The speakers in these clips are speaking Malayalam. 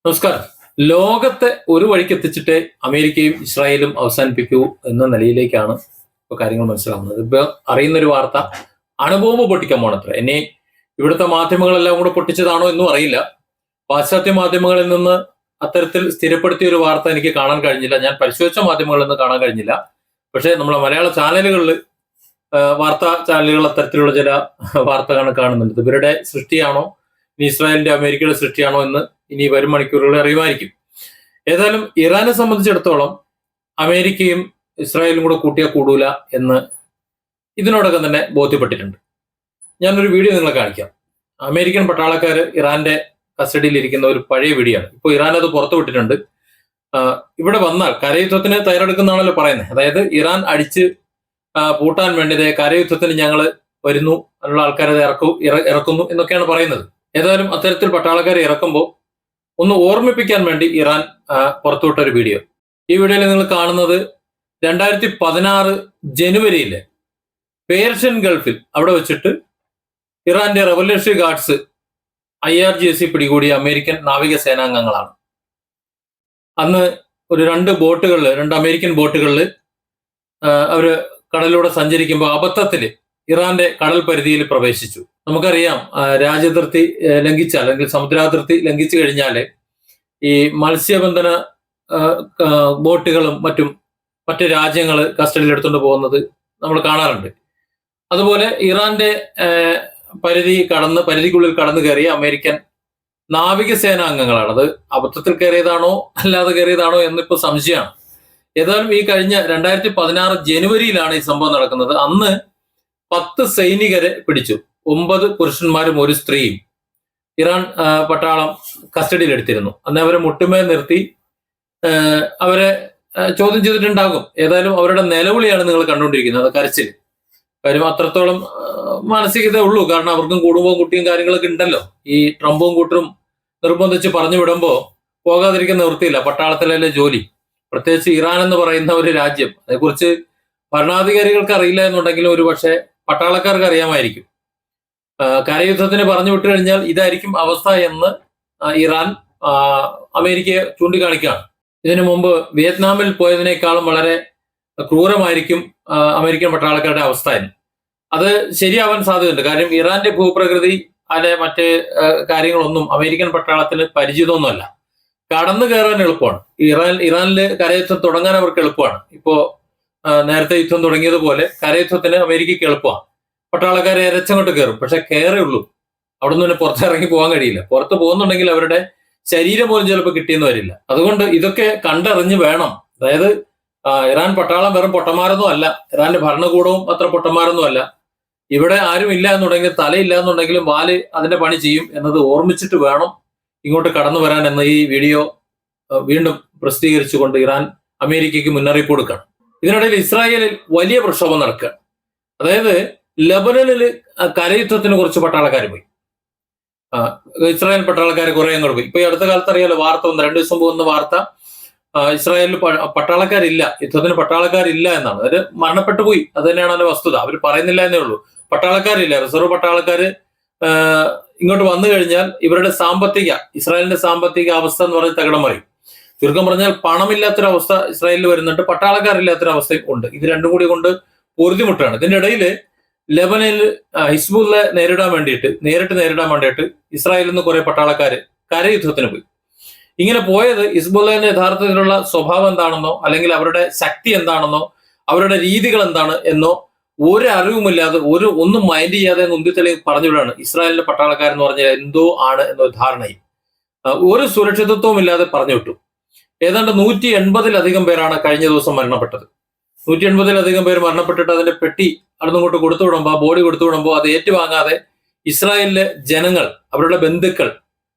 നമസ്കാരം. ലോകത്തെ ഒരു വഴിക്ക് എത്തിച്ചിട്ട് അമേരിക്കയും ഇസ്രായേലും അവസാനിപ്പിക്കൂ എന്ന നിലയിലേക്കാണ് ഇപ്പൊ കാര്യങ്ങൾ മനസ്സിലാവുന്നത്. ഇപ്പൊ അറിയുന്നൊരു വാർത്ത, അണുബോംബ് പൊട്ടിക്കാൻ പോണത്ര. എന്നെ ഇവിടുത്തെ മാധ്യമങ്ങളെല്ലാം കൂടെ പൊട്ടിച്ചതാണോ എന്നും അറിയില്ല. പാശ്ചാത്യ മാധ്യമങ്ങളിൽ നിന്ന് അത്തരത്തിൽ സ്ഥിരപ്പെടുത്തിയ ഒരു വാർത്ത എനിക്ക് കാണാൻ കഴിഞ്ഞില്ല. ഞാൻ പരിശോധിച്ച മാധ്യമങ്ങളിൽ നിന്ന് കാണാൻ കഴിഞ്ഞില്ല. പക്ഷേ നമ്മളെ മലയാള ചാനലുകളിൽ, വാർത്താ ചാനലുകൾ അത്തരത്തിലുള്ള ചില വാർത്തകളാണ് കാണുന്നുണ്ട്. ഇവരുടെ സൃഷ്ടിയാണോ ഇനി ഇസ്രായേലിന്റെ അമേരിക്കയുടെ സൃഷ്ടിയാണോ എന്ന് ഇനി വരും മണിക്കൂറുകളിൽ അറിയുമായിരിക്കും. ഏതായാലും ഇറാനെ സംബന്ധിച്ചിടത്തോളം അമേരിക്കയും ഇസ്രായേലും കൂടെ കൂട്ടിയാൽ കൂടൂല എന്ന് ഇതിനോടകം തന്നെ ബോധ്യപ്പെട്ടിട്ടുണ്ട്. ഞാനൊരു വീഡിയോ നിങ്ങളെ കാണിക്കാം. അമേരിക്കൻ പട്ടാളക്കാർ ഇറാന്റെ കസ്റ്റഡിയിൽ ഇരിക്കുന്ന ഒരു പഴയ വീഡിയോ ആണ്. ഇപ്പോൾ ഇറാൻ അത് പുറത്തുവിട്ടിട്ടുണ്ട്. ഇവിടെ വന്നാൽ കരയുദ്ധത്തിന് തയ്യാറെടുക്കുന്നതാണല്ലോ പറയുന്നത്. അതായത് ഇറാൻ അടിച്ച് പൂട്ടാൻ വേണ്ടി കരയുദ്ധത്തിന് ഞങ്ങൾ വരുന്നു, അതിനുള്ള ആൾക്കാരെ ഇറക്കുന്നു എന്നൊക്കെയാണ് പറയുന്നത്. ഏതായാലും അത്തരത്തിൽ പട്ടാളക്കാരെ ഇറക്കുമ്പോൾ ഒന്ന് ഓർമ്മിപ്പിക്കാൻ വേണ്ടി ഇറാൻ പുറത്തുവിട്ട ഒരു വീഡിയോ. ഈ വീഡിയോയിൽ നിങ്ങൾ കാണുന്നത് 2016 ജനുവരിയിലെ പേർഷ്യൻ ഗൾഫിൽ അവിടെ വെച്ചിട്ട് ഇറാന്റെ റവല്യൂഷണറി ഗാർഡ്സ് IRGC പിടികൂടിയ അമേരിക്കൻ നാവിക സേനാംഗങ്ങളാണ്. അന്ന് ഒരു രണ്ട് അമേരിക്കൻ ബോട്ടുകളിൽ അവര് കടലിലൂടെ സഞ്ചരിക്കുമ്പോൾ അബദ്ധത്തിൽ ഇറാന്റെ കടൽ പരിധിയിൽ പ്രവേശിച്ചു. നമുക്കറിയാം, രാജ്യാതിർത്തി ലംഘിച്ചാൽ അല്ലെങ്കിൽ സമുദ്രാതിർത്തി ലംഘിച്ചു കഴിഞ്ഞാൽ ഈ മത്സ്യബന്ധന ബോട്ടുകളും മറ്റു രാജ്യങ്ങൾ കസ്റ്റഡിയിൽ എടുത്തുകൊണ്ട് പോകുന്നത് നമ്മൾ കാണാറുണ്ട്. അതുപോലെ ഇറാന്റെ പരിധിക്കുള്ളിൽ കടന്നു കയറിയ അമേരിക്കൻ നാവികസേന അംഗങ്ങളാണ്. അത് അബദ്ധത്തിൽ കയറിയതാണോ അല്ലാതെ കയറിയതാണോ എന്നിപ്പോ സംശയമാണ്. ഏതായാലും ഈ കഴിഞ്ഞ 2016 ജനുവരിയിലാണ് ഈ സംഭവം നടക്കുന്നത്. അന്ന് 10 സൈനികരെ പിടിച്ചു. 9 പുരുഷന്മാരും ഒരു സ്ത്രീയും ഇറാൻ പട്ടാളം കസ്റ്റഡിയിൽ എടുത്തിരുന്നു. അന്ന് അവരെ മുട്ടുമേൽ നിർത്തി അവരെ ചോദ്യം ചെയ്തിട്ടുണ്ടാകും. ഏതായാലും അവരുടെ നിലവിളിയാണ് നിങ്ങൾ കണ്ടുകൊണ്ടിരിക്കുന്നത്, കരച്ചിൽ. കാര്യം അത്രത്തോളം മാനസികത ഉള്ളൂ. കാരണം അവർക്കും കുടുംബവും കുട്ടിയും കാര്യങ്ങളൊക്കെ ഉണ്ടല്ലോ. ഈ ട്രംപും കൂട്ടരും നിർബന്ധിച്ച് പറഞ്ഞു വിടുമ്പോൾ പോകാതിരിക്കുന്ന നിവൃത്തിയില്ല. പട്ടാളത്തിലെ ജോലി, പ്രത്യേകിച്ച് ഇറാൻ എന്ന് പറയുന്ന ഒരു രാജ്യം, അതേക്കുറിച്ച് ഭരണാധികാരികൾക്ക് അറിയില്ല എന്നുണ്ടെങ്കിലും ഒരു പക്ഷേ പട്ടാളക്കാർക്ക് അറിയാമായിരിക്കും. കരയുദ്ധത്തിന് പറഞ്ഞു വിട്ടു കഴിഞ്ഞാൽ ഇതായിരിക്കും അവസ്ഥ എന്ന് ഇറാൻ അമേരിക്കയെ ചൂണ്ടിക്കാണിക്കുകയാണ്. ഇതിനു മുമ്പ് വിയറ്റ്നാമിൽ പോയതിനേക്കാളും വളരെ ക്രൂരമായിരിക്കും അമേരിക്കൻ പട്ടാളക്കാരുടെ അവസ്ഥ എന്ന്. അത് ശരിയാവാൻ സാധ്യതയുണ്ട്. കാര്യം ഇറാന്റെ ഭൂപ്രകൃതി അല്ലെ മറ്റ് കാര്യങ്ങളൊന്നും അമേരിക്കൻ പട്ടാളത്തിന് പരിചിതമൊന്നുമല്ല. കടന്നു കയറാൻ എളുപ്പമാണ്. ഇറാനില് കരയുദ്ധം തുടങ്ങാൻ അവർക്ക് എളുപ്പമാണ്. ഇപ്പോ നേരത്തെ യുദ്ധം തുടങ്ങിയതുപോലെ കരയുദ്ധത്തിന് അമേരിക്കയ്ക്ക് എളുപ്പമാണ്. പട്ടാളക്കാരെ ഇരച്ചങ്ങോട്ട് കയറും. പക്ഷെ കയറേ അവിടെ നിന്ന് പുറത്തിറങ്ങി പോകാൻ കഴിയില്ല. പുറത്ത് പോകുന്നുണ്ടെങ്കിൽ അവരുടെ ശരീരം പോലും ചിലപ്പോൾ കിട്ടിയെന്ന് വരില്ല. അതുകൊണ്ട് ഇതൊക്കെ കണ്ടറിഞ്ഞ് വേണം. അതായത് ഇറാൻ പട്ടാളം വെറും പൊട്ടന്മാരൊന്നും അല്ല, ഇറാന്റെ ഭരണകൂടവും അത്ര പൊട്ടന്മാരൊന്നും അല്ല. ഇവിടെ ആരും ഇല്ല എന്നുണ്ടെങ്കിൽ, തലയില്ല എന്നുണ്ടെങ്കിലും വാല് അതിന്റെ പണി ചെയ്യും എന്നത് ഓർമ്മിച്ചിട്ട് വേണം ഇങ്ങോട്ട് കടന്നു വരാൻ എന്ന ഈ വീഡിയോ വീണ്ടും പ്രസിദ്ധീകരിച്ചുകൊണ്ട് ഇറാൻ അമേരിക്കയ്ക്ക് മുന്നറിയിപ്പ് കൊടുക്കണം. ഇതിനിടയിൽ ഇസ്രായേലിൽ വലിയ പ്രക്ഷോഭം നടക്കുകയാണ്. അതായത് ലബനനിൽ കരയുദ്ധത്തിന് കുറച്ച് പട്ടാളക്കാർ പോയി. ഇസ്രായേൽ പട്ടാളക്കാർ കുറെ അങ്ങോട്ട് പോയി. ഇപ്പൊ ഈ അടുത്ത കാലത്ത് അറിയാലോ വാർത്ത, 2 ദിവസം പോകുന്ന വാർത്ത, ഇസ്രായേലിൽ പട്ടാളക്കാരില്ല, യുദ്ധത്തിന് പട്ടാളക്കാരില്ല എന്നാണ്. അവര് മരണപ്പെട്ടു പോയി. അത് തന്നെയാണ് അതിന്റെ വസ്തുത. അവർ പറയുന്നില്ല എന്നേ ഉള്ളൂ. പട്ടാളക്കാരില്ല. റിസർവ് പട്ടാളക്കാര് ഇങ്ങോട്ട് വന്നു കഴിഞ്ഞാൽ ഇവരുടെ ഇസ്രായേലിന്റെ സാമ്പത്തിക അവസ്ഥ എന്ന് പറഞ്ഞാൽ തകിടം മറിയും. ചുരുക്കം പറഞ്ഞാൽ പണമില്ലാത്തൊരവസ്ഥ ഇസ്രായേലിൽ വരുന്നുണ്ട്, പട്ടാളക്കാരില്ലാത്തൊരവസ്ഥയും ഉണ്ട്. ഇത് രണ്ടും കൂടി കൊണ്ട് പൊറുതിമുട്ടാണ്. ഇതിന്റെ ഇടയിൽ ലെബനനിൽ ഹിസ്ബുള്ളയെ നേരിട്ട് നേരിടാൻ വേണ്ടിയിട്ട് ഇസ്രായേലിൽ നിന്ന് കുറെ പട്ടാളക്കാര് കരയുദ്ധത്തിന് പോയി. ഇങ്ങനെ പോയത് ഹിസ്ബുള്ളയുടെ യഥാർത്ഥത്തിലുള്ള സ്വഭാവം എന്താണെന്നോ അല്ലെങ്കിൽ അവരുടെ ശക്തി എന്താണെന്നോ അവരുടെ രീതികൾ എന്താണ് എന്നോ ഒരു അറിവുമില്ലാതെ ഒന്നും മൈൻഡ് ചെയ്യാതെ ഉന്തിത്തലി പറഞ്ഞുവിടാണ്. ഇസ്രായേലിന്റെ പട്ടാളക്കാരെന്ന് പറഞ്ഞാൽ എന്തോ ആണ് എന്നൊരു ധാരണയും ഒരു സുരക്ഷിതത്വവും ഇല്ലാതെ പറഞ്ഞു വിട്ടു. ഏതാണ്ട് 180-ലധികം പേരാണ് കഴിഞ്ഞ ദിവസം മരണപ്പെട്ടത്. 180-ലധികം പേര് മരണപ്പെട്ടിട്ട് അതിന്റെ പെട്ടി അവിടുന്നിങ്ങോട്ട് കൊടുത്തുവിടുമ്പോൾ, ബോഡി കൊടുത്തുവിടുമ്പോൾ അത് ഏറ്റുവാങ്ങാതെ ഇസ്രായേലിലെ ജനങ്ങൾ, അവരുടെ ബന്ധുക്കൾ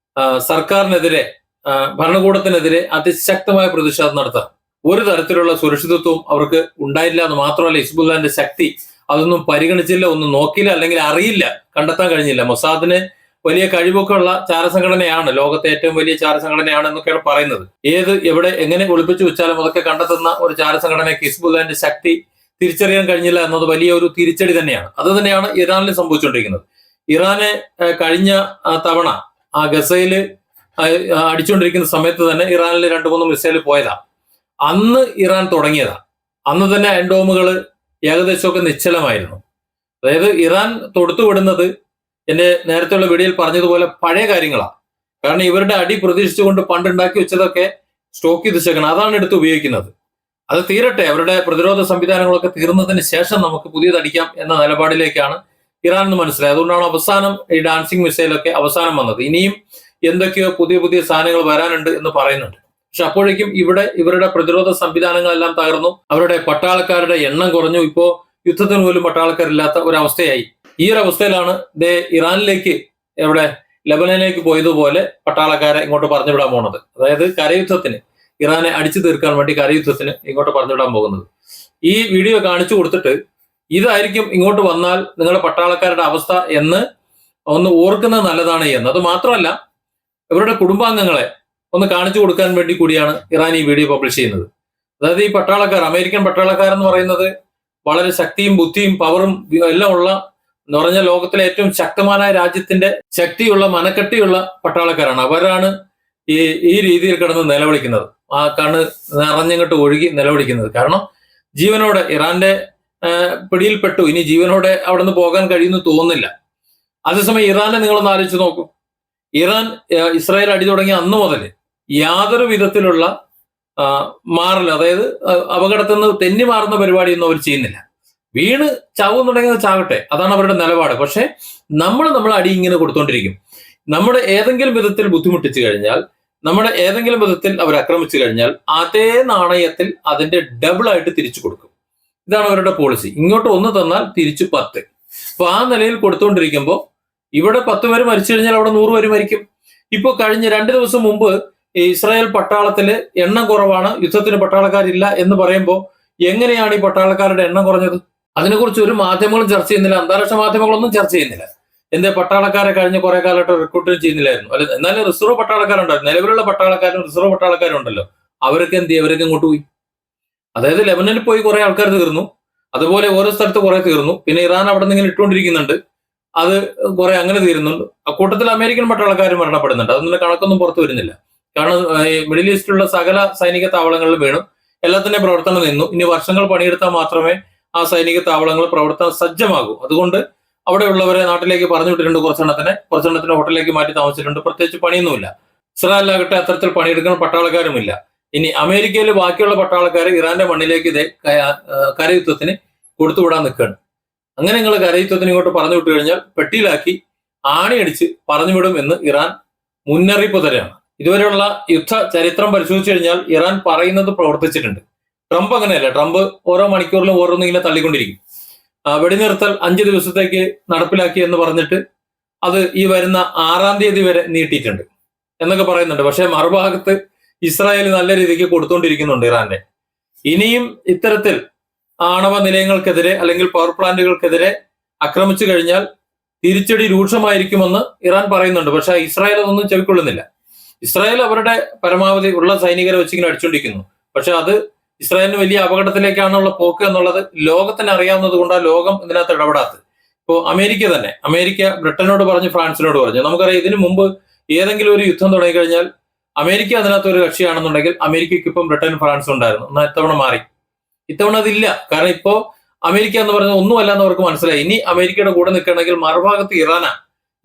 സർക്കാരിനെതിരെ, ഭരണകൂടത്തിനെതിരെ അതിശക്തമായ പ്രതിഷേധം നടത്താം. ഒരു തരത്തിലുള്ള സുരക്ഷിതത്വവും അവർക്ക് ഉണ്ടായില്ല എന്ന് മാത്രമല്ല, ഹിസ്ബുള്ളാന്റെ ശക്തി അതൊന്നും പരിഗണിച്ചില്ല, ഒന്നും നോക്കിയില്ല, അല്ലെങ്കിൽ അറിയില്ല, കണ്ടെത്താൻ കഴിഞ്ഞില്ല. മൊസാദിന് വലിയ കഴിവൊക്കെ ഉള്ള ചാരസംഘടനയാണ്, ലോകത്തെ ഏറ്റവും വലിയ ചാരസംഘടനയാണ് എന്നൊക്കെയാണ് പറയുന്നത്. എവിടെ എങ്ങനെ ഒളിപ്പിച്ചു വെച്ചാലും അതൊക്കെ കണ്ടെത്തുന്ന ഒരു ചാരസംഘടനയ്ക്ക് ഹിസ്ബുള്ളാന്റെ ശക്തി തിരിച്ചറിയാൻ കഴിഞ്ഞില്ല എന്നത് വലിയ ഒരു തിരിച്ചടി തന്നെയാണ്. അത് തന്നെയാണ് ഇറാനിൽ സംഭവിച്ചുകൊണ്ടിരിക്കുന്നത്. ഇറാന് കഴിഞ്ഞ തവണ ഗസയില് അടിച്ചുകൊണ്ടിരിക്കുന്ന സമയത്ത് തന്നെ ഇറാനിൽ 2-3 മിസൈൽ പോയതാ. അന്ന് ഇറാൻ തുടങ്ങിയതാ. അന്ന് തന്നെ അയൺഡോമുകൾ ഏകദേശമൊക്കെ നിശ്ചലമായിരുന്നു. അതായത് ഇറാൻ തൊടുത്തുവിടുന്നത് എന്റെ നേരത്തെയുള്ള വീഡിയോയിൽ പറഞ്ഞതുപോലെ പഴയ കാര്യങ്ങളാണ്. കാരണം ഇവരുടെ അടി പ്രതീക്ഷിച്ചുകൊണ്ട് പണ്ടുണ്ടാക്കി വെച്ചതൊക്കെ സ്റ്റോക്ക് ചെയ്ത് വെച്ചേക്കണം. അതാണ് എടുത്ത് ഉപയോഗിക്കുന്നത്. അത് തീരട്ടെ, അവരുടെ പ്രതിരോധ സംവിധാനങ്ങളൊക്കെ തീർന്നതിന് ശേഷം നമുക്ക് പുതിയത് അടിക്കാം എന്ന നിലപാടിലേക്കാണ് ഇറാൻ എന്ന് മനസ്സിലായത്. അതുകൊണ്ടാണ് അവസാനം ഈ ഡാൻസിങ് മിസൈലൊക്കെ അവസാനം വന്നത്. ഇനിയും എന്തൊക്കെയോ പുതിയ പുതിയ സാധനങ്ങൾ വരാനുണ്ട് എന്ന് പറയുന്നുണ്ട്. പക്ഷെ അപ്പോഴേക്കും ഇവരുടെ പ്രതിരോധ സംവിധാനങ്ങളെല്ലാം തകർന്നു. അവരുടെ പട്ടാളക്കാരുടെ എണ്ണം കുറഞ്ഞു. ഇപ്പോ യുദ്ധത്തിന് പോലും പട്ടാളക്കാരില്ലാത്ത ഒരവസ്ഥയായി. ഈ ഒരു അവസ്ഥയിലാണ് ഇറാനിലേക്ക് ലെബനനിലേക്ക് പോയതുപോലെ പട്ടാളക്കാരെ ഇങ്ങോട്ട് പറഞ്ഞുവിടാൻ പോകുന്നത്. അതായത് കരയുദ്ധത്തിന്, ഇറാനെ അടിച്ചു തീർക്കാൻ വേണ്ടി കരയുദ്ധത്തിന് ഇങ്ങോട്ട് പറഞ്ഞുവിടാൻ പോകുന്നത്. ഈ വീഡിയോ കാണിച്ചു കൊടുത്തിട്ട് ഇതായിരിക്കും ഇങ്ങോട്ട് വന്നാൽ നിങ്ങളുടെ പട്ടാളക്കാരുടെ അവസ്ഥ എന്ന് ഒന്ന് ഓർക്കുന്നത് നല്ലതാണ് എന്ന്. അത് മാത്രമല്ല, ഇവരുടെ കുടുംബാംഗങ്ങളെ ഒന്ന് കാണിച്ചു കൊടുക്കാൻ വേണ്ടി കൂടിയാണ് ഇറാൻ ഈ വീഡിയോ പബ്ലിഷ് ചെയ്യുന്നത്. അതായത് ഈ പട്ടാളക്കാർ, അമേരിക്കൻ പട്ടാളക്കാർ എന്ന് പറയുന്നത് വളരെ ശക്തിയും ബുദ്ധിയും പവറും എല്ലാം ഉള്ള, എന്ന് പറഞ്ഞ ലോകത്തിലെ ഏറ്റവും ശക്തമായ രാജ്യത്തിന്റെ ശക്തിയുള്ള മനക്കെട്ടിയുള്ള പട്ടാളക്കാരാണ്. അവരാണ് ഈ രീതിയിൽ കിടന്ന് നിലവിളിക്കുന്നത്, ആ കണ്ണ് നിറഞ്ഞിങ്ങോട്ട് ഒഴുകി നിലവിളിക്കുന്നത്. കാരണം ജീവനോടെ ഇറാന്റെ പിടിയിൽപ്പെട്ടു, ഇനി ജീവനോടെ അവിടെ നിന്ന് പോകാൻ കഴിയുമെന്ന് തോന്നുന്നില്ല. അതേസമയം ഇറാനെ നിങ്ങളൊന്ന് ആലോചിച്ച് നോക്കൂ. ഇറാൻ ഇസ്രായേൽ അടി തുടങ്ങിയ അന്ന് മുതൽ യാതൊരു വിധത്തിലുള്ള മാറൽ, അതായത് അപകടത്തിൽ നിന്ന് തെന്നി മാറുന്ന പരിപാടിയൊന്നും അവർ ചെയ്യുന്നില്ല. വീണ് ചാവുന്നുണ്ടെങ്കിൽ ചാകട്ടെ, അതാണ് അവരുടെ നിലപാട്. പക്ഷെ നമ്മൾ അടി ഇങ്ങനെ കൊടുത്തോണ്ടിരിക്കും. നമ്മുടെ ഏതെങ്കിലും വിധത്തിൽ ബുദ്ധിമുട്ടിച്ചു കഴിഞ്ഞാൽ, നമ്മുടെ ഏതെങ്കിലും വിധത്തിൽ അവർ ആക്രമിച്ചു കഴിഞ്ഞാൽ അതേ നാണയത്തിൽ അതിന്റെ ഡബിൾ ആയിട്ട് തിരിച്ചു കൊടുക്കും. ഇതാണ് അവരുടെ പോളിസി. ഇങ്ങോട്ട് 1 തന്നാൽ തിരിച്ചു 10. അപ്പൊ ആ നിലയിൽ കൊടുത്തുകൊണ്ടിരിക്കുമ്പോൾ ഇവിടെ 10 പേര് മരിച്ചു കഴിഞ്ഞാൽ അവിടെ 100 പേര് മരിക്കും. ഇപ്പൊ കഴിഞ്ഞ 2 ദിവസം മുമ്പ് ഇസ്രായേൽ പട്ടാളത്തില് എണ്ണം കുറവാണ്, യുദ്ധത്തിന് പട്ടാളക്കാരില്ല എന്ന് പറയുമ്പോൾ എങ്ങനെയാണ് ഈ പട്ടാളക്കാരുടെ എണ്ണം കുറഞ്ഞത്? അതിനെക്കുറിച്ച് ഒരു മാധ്യമങ്ങളും ചർച്ച ചെയ്യുന്നില്ല, അന്താരാഷ്ട്ര മാധ്യമങ്ങളൊന്നും ചർച്ച ചെയ്യുന്നില്ല. എന്റെ പട്ടാളക്കാരെ കഴിഞ്ഞ കുറെ കാലമായിട്ട് റിക്രൂട്ട് ചെയ്യുന്നില്ലായിരുന്നു. അല്ല, എന്നാലും റിസർവ് പട്ടാളക്കാരുണ്ടായിരുന്നു. നിലവിലുള്ള പട്ടാളക്കാരും റിസർവ് പട്ടാളക്കാരും ഉണ്ടല്ലോ, അവരൊക്കെ എന്ത് ചെയ്യും? അവരൊക്കെ ഇങ്ങോട്ട് പോയി. അതായത് ലെബനനിൽ പോയി കുറെ ആൾക്കാർ തീർന്നു, അതുപോലെ ഓരോ സ്ഥലത്ത് കുറെ തീർന്നു. പിന്നെ ഇറാൻ അവിടെ നിന്ന് ഇങ്ങനെ ഇട്ടുകൊണ്ടിരിക്കുന്നുണ്ട്, അത് കുറെ അങ്ങനെ തീരുന്നുണ്ട്. അക്കൂട്ടത്തിൽ അമേരിക്കൻ പട്ടാളക്കാരും മരണപ്പെടുന്നുണ്ട്. അതൊന്നും കണക്കൊന്നും പുറത്തു വരുന്നില്ല. കാരണം മിഡിൽ ഈസ്റ്റിലുള്ള സകല സൈനിക താവളങ്ങളിൽ വീണു, എല്ലാത്തിന്റെ പ്രവർത്തനം നിന്നു. ഇനി വർഷങ്ങൾ പണിയെടുത്താൽ മാത്രമേ ആ സൈനിക താവളങ്ങൾ പ്രവർത്തന സജ്ജമാകൂ. അതുകൊണ്ട് അവിടെയുള്ളവരെ നാട്ടിലേക്ക് പറഞ്ഞു വിട്ടിട്ടുണ്ട്. കുറച്ചെണ്ണത്തിന് ഹോട്ടലിലേക്ക് മാറ്റി താമസിച്ചിട്ടുണ്ട്. പ്രത്യേകിച്ച് പണിയൊന്നുമില്ല. ഇസ്രായേലിലാകട്ടെ അത്തരത്തിൽ പണിയെടുക്കുന്ന പട്ടാളക്കാരുമില്ല. ഇനി അമേരിക്കയിൽ ബാക്കിയുള്ള പട്ടാളക്കാർ ഇറാന്റെ മണ്ണിലേക്ക് കരയുദ്ധത്തിന് കൊടുത്തുവിടാൻ നിൽക്കുകയാണ്. അങ്ങനെ നിങ്ങൾ കരയുദ്ധത്തിന് ഇങ്ങോട്ട് പറഞ്ഞു വിട്ടു കഴിഞ്ഞാൽ പെട്ടിയിലാക്കി ആണിയടിച്ച് പറഞ്ഞുവിടും എന്ന് ഇറാൻ മുന്നറിയിപ്പ് തരാണ്. ഇതുവരെയുള്ള യുദ്ധ ചരിത്രം പരിശോധിച്ചു കഴിഞ്ഞാൽ ഇറാൻ പറയുന്നത് പ്രവർത്തിച്ചിട്ടുണ്ട്. ട്രംപ് അങ്ങനെയല്ല. ട്രംപ് ഓരോ മണിക്കൂറിലും ഓരോന്നിങ്ങനെ തള്ളിക്കൊണ്ടിരിക്കും. വെടിനിർത്തൽ 5 ദിവസത്തേക്ക് നടപ്പിലാക്കി എന്ന് പറഞ്ഞിട്ട് അത് ഈ വരുന്ന 6-ാം തീയതി വരെ നീട്ടിയിട്ടുണ്ട് എന്നൊക്കെ പറയുന്നുണ്ട്. പക്ഷെ മറുഭാഗത്ത് ഇസ്രായേൽ നല്ല രീതിക്ക് കൊടുത്തുകൊണ്ടിരിക്കുന്നുണ്ട് ഇറാന്റെ. ഇനിയും ഇത്തരത്തിൽ ആണവ നിലയങ്ങൾക്കെതിരെ അല്ലെങ്കിൽ പവർ പ്ലാന്റുകൾക്കെതിരെ ആക്രമിച്ചു കഴിഞ്ഞാൽ തിരിച്ചടി രൂക്ഷമായിരിക്കുമെന്ന് ഇറാൻ പറയുന്നുണ്ട്. പക്ഷെ ഇസ്രായേൽ അതൊന്നും ചെവിക്കൊള്ളുന്നില്ല. ഇസ്രായേൽ അവരുടെ പരമാവധി ഉള്ള സൈനികരെ വെച്ചിങ്ങനെ അടിച്ചുകൊണ്ടിരിക്കുന്നു. പക്ഷെ അത് ഇസ്രായേലിന് വലിയ അപകടത്തിലേക്കാണുള്ള പോക്ക് എന്നുള്ളത് ലോകത്തിന് അറിയാവുന്നത് കൊണ്ടാണ് ലോകം ഇതിനകത്ത് ഇടപെടാത്തത്. ഇപ്പോൾ അമേരിക്ക ബ്രിട്ടനോട് പറഞ്ഞു, ഫ്രാൻസിനോട് പറഞ്ഞു. നമുക്കറിയാം, ഇതിനു മുമ്പ് ഏതെങ്കിലും ഒരു യുദ്ധം തുടങ്ങിക്കഴിഞ്ഞാൽ അമേരിക്ക അതിനകത്ത് ഒരു കക്ഷിയാണെന്നുണ്ടെങ്കിൽ അമേരിക്കയ്ക്ക് ഇപ്പം ബ്രിട്ടനും ഫ്രാൻസും ഉണ്ടായിരുന്നു. എന്നാൽ ഇത്തവണ മാറി. ഇത്തവണ അതില്ല. കാരണം ഇപ്പോ അമേരിക്ക എന്ന് പറഞ്ഞാൽ ഒന്നുമല്ല എന്ന് അവർക്ക് മനസ്സിലായി. ഇനി അമേരിക്കയുടെ കൂടെ നിൽക്കണമെങ്കിൽ മറുഭാഗത്ത്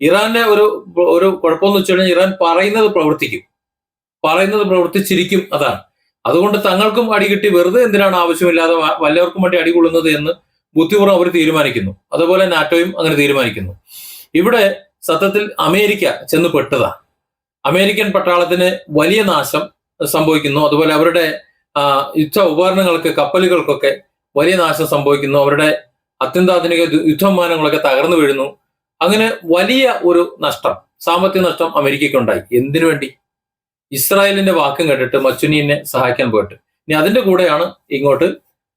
ഇറാന്റെ ഒരു കുഴപ്പമെന്ന് വെച്ച് കഴിഞ്ഞാൽ ഇറാൻ പറയുന്നത് പ്രവർത്തിക്കും, പ്രവർത്തിച്ചിരിക്കും. അതാണ്. അതുകൊണ്ട് തങ്ങൾക്കും അടി കിട്ടി, വെറുതെ എന്തിനാണ് ആവശ്യമില്ലാതെ വല്ലവർക്കും വേണ്ടി അടികൊള്ളുന്നത് എന്ന് ബുദ്ധിപൂർവ്വം അവർ തീരുമാനിക്കുന്നു. അതുപോലെ നാറ്റോയും അങ്ങനെ തീരുമാനിക്കുന്നു. ഇവിടെ സത്യത്തിൽ അമേരിക്ക ചെന്ന് പെട്ടതാണ്. അമേരിക്കൻ പട്ടാളത്തിന് വലിയ നാശം സംഭവിക്കുന്നു. അതുപോലെ അവരുടെ യുദ്ധ ഉപകരണങ്ങൾക്ക്, കപ്പലുകൾക്കൊക്കെ വലിയ നാശം സംഭവിക്കുന്നു. അവരുടെ അത്യന്താധുനിക യുദ്ധവിമാനങ്ങളൊക്കെ തകർന്നു വീഴുന്നു. അങ്ങനെ വലിയ ഒരു നഷ്ടം, സാമ്പത്തിക നഷ്ടം അമേരിക്കയ്ക്ക് ഉണ്ടായി. എന്തിനു വേണ്ടി? ഇസ്രായേലിന്റെ വാക്കും കേട്ടിട്ട് മച്ചുനീനെ സഹായിക്കാൻ പോയിട്ട്. ഇനി അതിന്റെ കൂടെയാണ് ഇങ്ങോട്ട്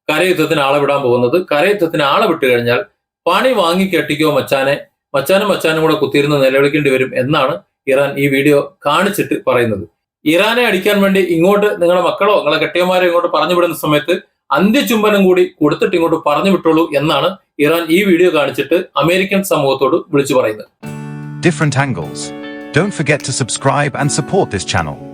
കരയുദ്ധത്തിന് ആളെ വിടാൻ പോകുന്നത്. കരയുദ്ധത്തിന് ആളെ വിട്ടു കഴിഞ്ഞാൽ പണി വാങ്ങി കെട്ടിക്കോ മച്ചാനും കൂടെ കുത്തിയിരുന്ന് നിലവിളിക്കേണ്ടി വരും എന്നാണ് ഇറാൻ ഈ വീഡിയോ കാണിച്ചിട്ട് പറയുന്നത്. ഇറാനെ അടിക്കാൻ വേണ്ടി ഇങ്ങോട്ട് നിങ്ങളുടെ മക്കളോ നിങ്ങളെ കെട്ടിയന്മാരോ ഇങ്ങോട്ട് പറഞ്ഞു വിടുന്ന സമയത്ത് അന്ത്യചുംബനം കൂടി കൊടുത്തിട്ട് ഇങ്ങോട്ട് പറഞ്ഞു വിട്ടോളൂ എന്നാണ് ഇറാൻ ഈ വീഡിയോ കാണിച്ചിട്ട് അമേരിക്കൻ സമൂഹത്തോട് വിളിച്ചു പറയുന്നത്. Different angles, Don't forget to subscribe and support this channel.